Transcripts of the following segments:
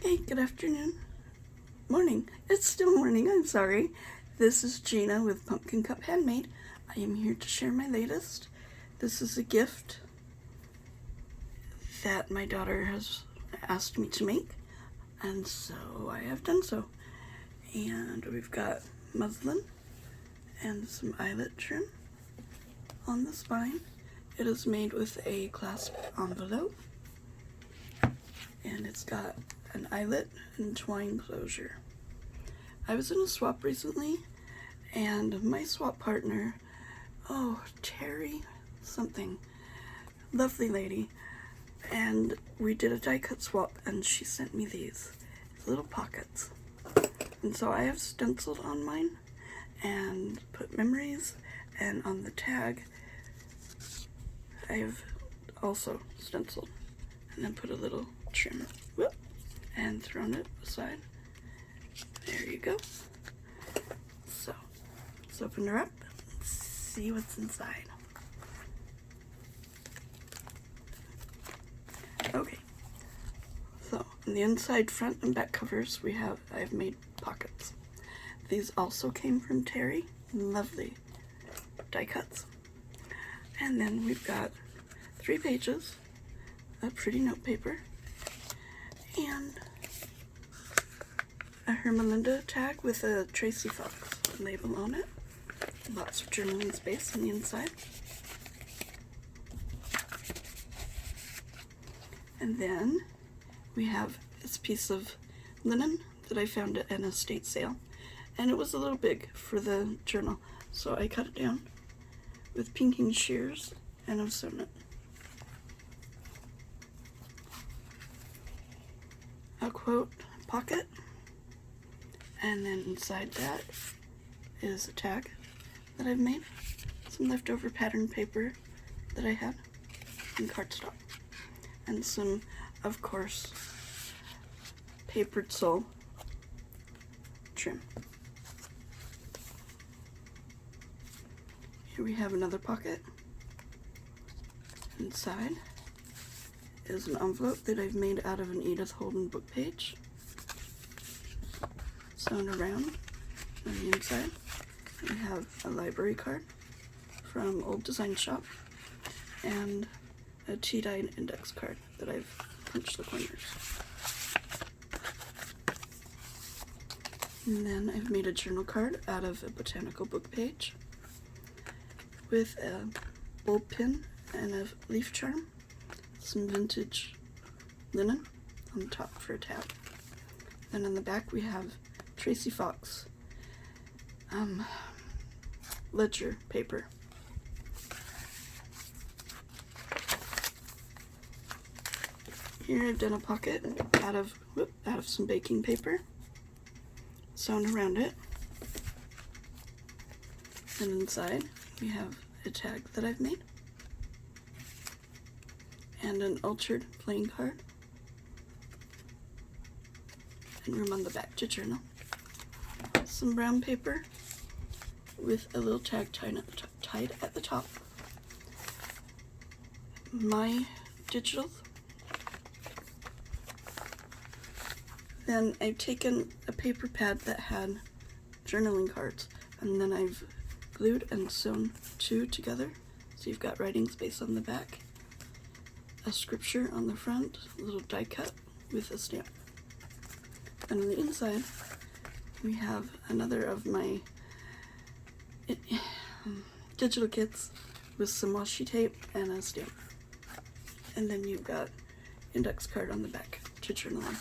Hey, good afternoon. Morning. It's still morning, I'm sorry. This is Gina with Pumpkin Cup Handmade. I am here to share my latest. This is a gift that my daughter has asked me to make, and so I have done so. And we've got muslin and some eyelet trim on the spine. It is made with a clasp envelope, and it's got an eyelet and twine closure. I was in a swap recently, and my swap partner, Terry something, lovely lady, and we did a die cut swap, and she sent me these little pockets. And so I have stenciled on mine and put memories, and on the tag I have also stenciled and then put a little trim and thrown it aside. There you go. So let's open her up and see what's inside. Okay, so on the inside front and back covers I've made pockets. These also came from Terry. Lovely die cuts. And then we've got 3 pages of pretty note paper and a Hermelinda tag with a Tracy Fox label on it. Lots of journaling space on the inside. And then we have this piece of linen that I found at an estate sale, and it was a little big for the journal, so I cut it down with pinking shears and I've sewn it. A quote pocket, and then inside that is a tag that I've made, some leftover pattern paper that I had, and cardstock, and some, of course, papered sole trim. Here we have another pocket. Inside is an envelope that I've made out of an Edith Holden book page, sewn around on the inside. We have a library card from Old Design Shop and a tea-dyed index card that I've punched the corners. And then I've made a journal card out of a botanical book page with a bulb pin and a leaf charm, some vintage linen on the top for a tab. Then on the back we have Tracy Fox ledger paper. Here I've done a pocket out of some baking paper, sewn around it, and inside we have a tag that I've made and an altered playing card and room on the back to journal. Some brown paper with a little tag tied at the top. My digitals. Then I've taken a paper pad that had journaling cards, and then I've glued and sewn 2 together, so you've got writing space on the back, a scripture on the front, a little die cut with a stamp. And on the inside we have another of my digital kits with some washi tape and a stamp. And then you've got index card on the back to journal on.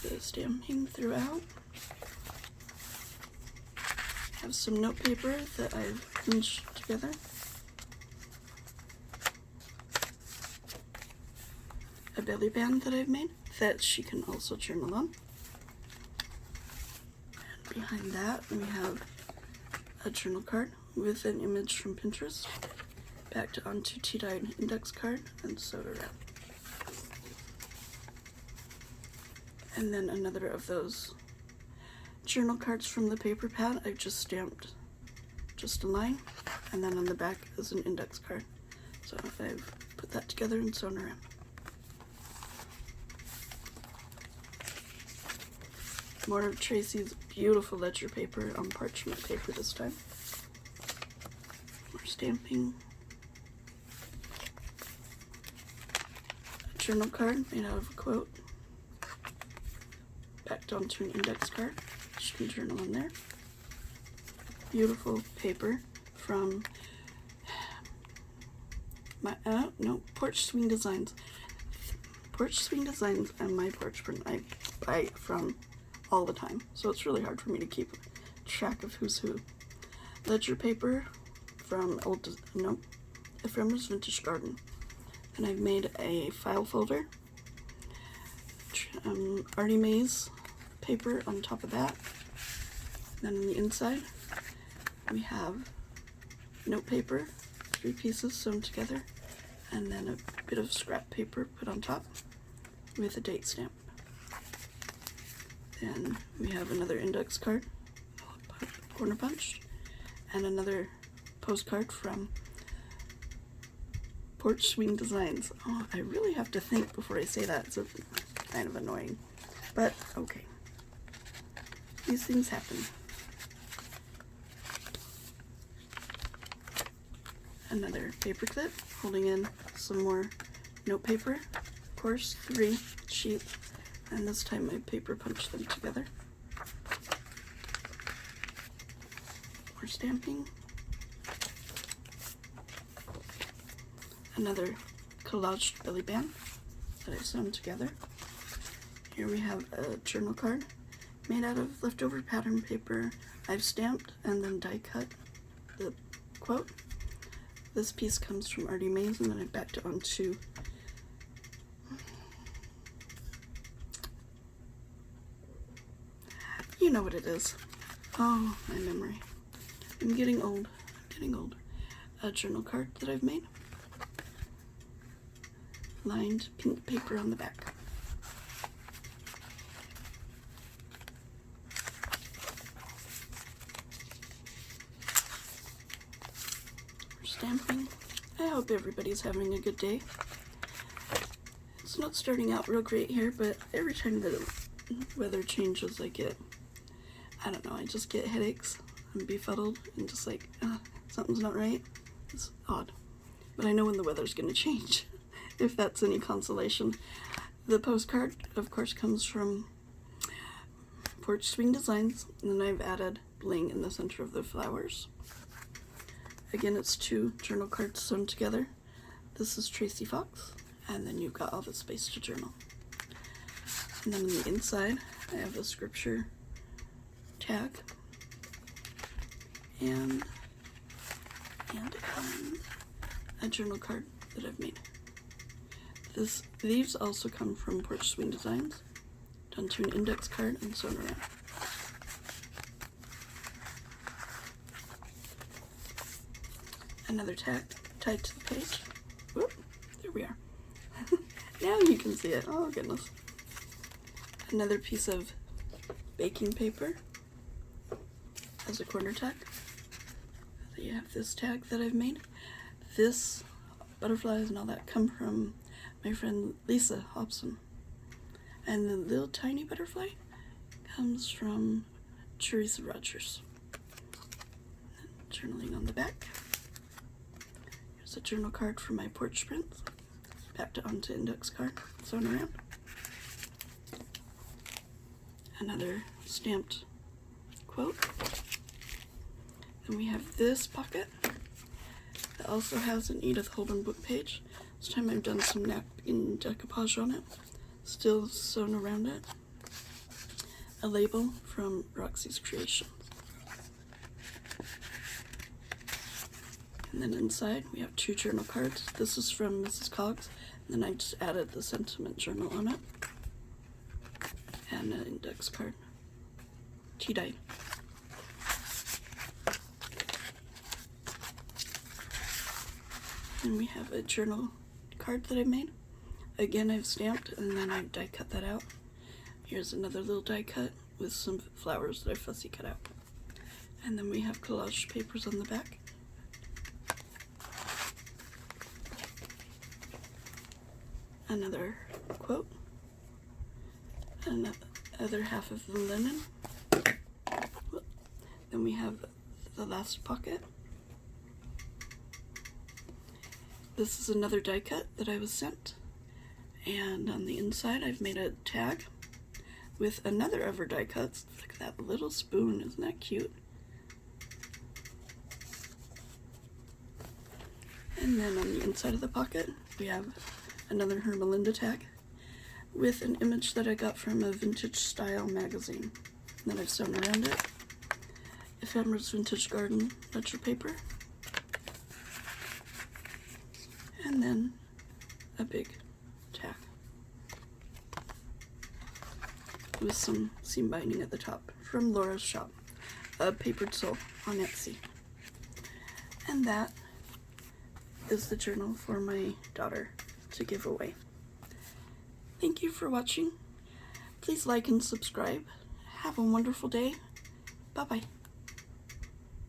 The stamping throughout. Have some note paper that I've pinched together. A belly band that I've made that she can also journal on. And behind that we have a journal card with an image from Pinterest backed onto tea-dyed index card and sewed around. And then another of those journal cards from the paper pad. I've just stamped just a line, and then on the back is an index card So I've put that together and sewn around. More of Tracy's beautiful ledger paper on parchment paper this time. More stamping. A journal card made out of a quote. Backed onto an index card. You can journal in there. Beautiful paper from my Porch Swing Designs. Porch Swing Designs and My Porch Print I buy from all the time, so it's really hard for me to keep track of who's who. Ledger paper from Ephemera's Vintage Garden, and I've made a file folder. Artie Mae's paper on top of that. Then on the inside we have note paper, 3 pieces sewn together, and then a bit of scrap paper put on top with a date stamp. Then we have another index card, corner punched, and another postcard from Porch Swing Designs. Oh, I really have to think before I say that. It's kind of annoying, but okay. These things happen. Another paper clip holding in some more note paper. Of course, 3 sheets. And this time I paper punched them together. More stamping. Another collaged belly band that I sewn together. Here we have a journal card made out of leftover pattern paper. I've stamped and then die cut the quote. This piece comes from Artie Mae's, and then I backed it onto you know what it is. Oh, my memory. I'm getting old. A journal card that I've made. Lined pink paper on the back. Stamping. I hope everybody's having a good day. It's not starting out real great here, but every time the weather changes, I don't know, I just get headaches. I'm befuddled and just like, something's not right. It's odd. But I know when the weather's gonna change, if that's any consolation. The postcard, of course, comes from Porch Swing Designs, and then I've added bling in the center of the flowers. Again, it's 2 journal cards sewn together. This is Tracy Fox, and then you've got all the space to journal. And then on the inside, I have a scripture tag and a journal card that I've made. These also come from Porch Swing Designs, done to an index card and sewn around. Another tag tied to the page. Whoop, there we are. Now you can see it. Oh goodness. Another piece of baking paper as a corner tag. So you have this tag that I've made. This butterflies and all that come from my friend Lisa Hobson. And the little tiny butterfly comes from Teresa Rogers. And journaling on the back. Here's a journal card for my porch prints. Backed it onto index card, sewn around. Another stamped quote. Then we have this pocket that also has an Edith Holden book page. This time I've done some napkin decoupage on it, still sewn around it. A label from Roxy's Creations. And then inside we have 2 journal cards. This is from Mrs. Coggs, and then I just added the sentiment journal on it. And an index card. Tea-dye. And we have a journal card that I made. Again, I've stamped and then I've die cut that out. Here's another little die cut with some flowers that I fussy cut out. And then we have collage papers on the back. another quote, another half of the linen. Then we have the last pocket. This is another die cut that I was sent, and on the inside I've made a tag with another of her die cuts. Look at that little spoon, isn't that cute? And then on the inside of the pocket we have another Her Melinda tag with an image that I got from a vintage style magazine that I've sewn around it. Ephemera's Vintage Garden ledger paper. And then a big tag with some seam binding at the top from Laura's shop, a papered soul on Etsy. And that is the journal for my daughter to give away. Thank you for watching. Please like and subscribe. Have a wonderful day. Bye-bye.